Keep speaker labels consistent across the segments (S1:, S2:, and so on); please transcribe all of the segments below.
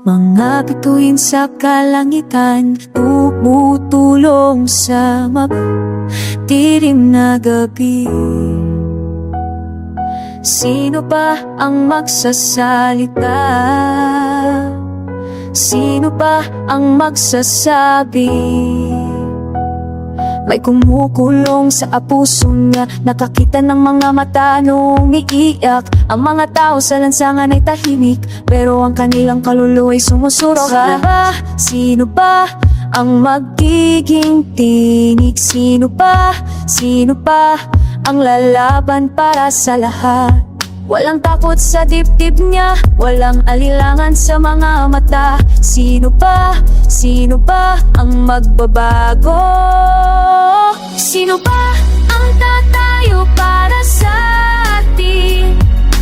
S1: Mga bituin sa kalangitan, tumutulong sa matirim na gabi. Sino ba ang magsasalita? Sino ba ang magsasabi? May kumukulong sa puso niya, nakakita ng mga mata nung umiiyak. Ang mga tao sa lansangan ay tahimik, pero ang kanilang kaluluwa ay sumusurok. Sino ba ang magiging tinig? Sino ba ang lalaban para sa lahat? Walang takot sa dibdib niya, walang alilangan sa mga mata. Sino ba ang magbabago? Sino ba ang tatayo para sa atin?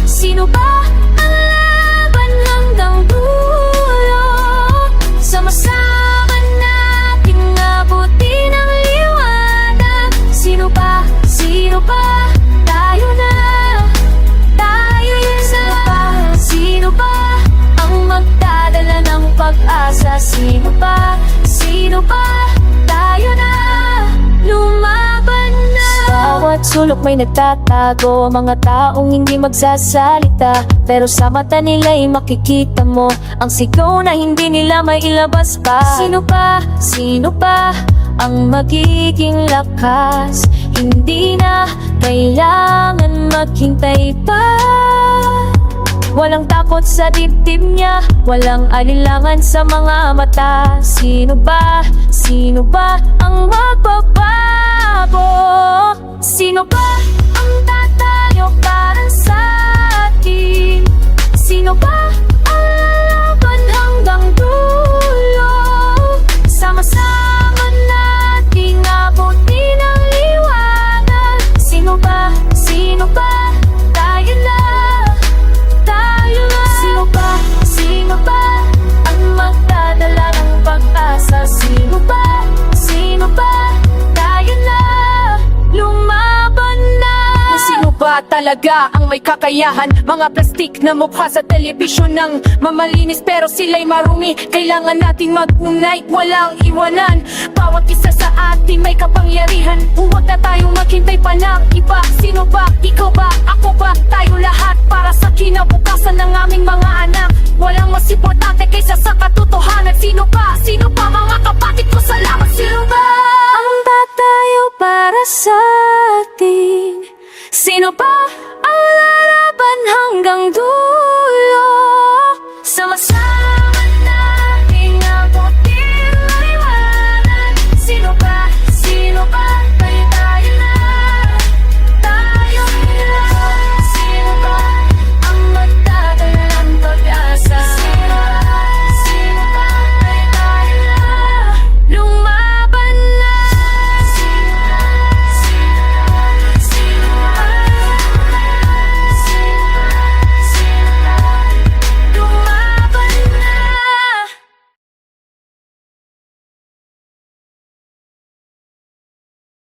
S1: Sino ba ang laban hanggang dulo? Sama-sama nating abutin ang liwanag. Sino ba? Tayo na. Sino ba ang magdadala ng pag-asa? Sino ba? Tayo na, lumaban na. Sa bawat sulok may nagtatago, mga taong hindi magsasalita, pero sa mata nila'y makikita mo ang sigaw na hindi nila may ilabas pa. Sino ba ang magiging lakas? Hindi na kailangan maghintay pa. Walang takot sa dibdib niya, walang alilangan sa mga mata. Sino ba ang magbabago? Sino ba ang tatayo para sa atin? Sino ba ang lalaban hanggang dulo? Sama-sama nating abutin ang liwanag. Sino ba? Tayo na. Sino ba ang magdadala ng pag-asa? Sino ba? Tayo na, lumaban na. Sino ba talaga ang may kakayahan? Mga plastik na mukha sa telebisyon ng mamalinis, pero sila'y marumi. Kailangan nating mag-unite, walang iwanan. Bawat isa sa atin may kapangyarihan. Huwag na tayong maghintay pa ng iba. Sino ba? Ikaw ba? Ako ba? Tayo lahat para sa kinabukasan ng aming mga anak.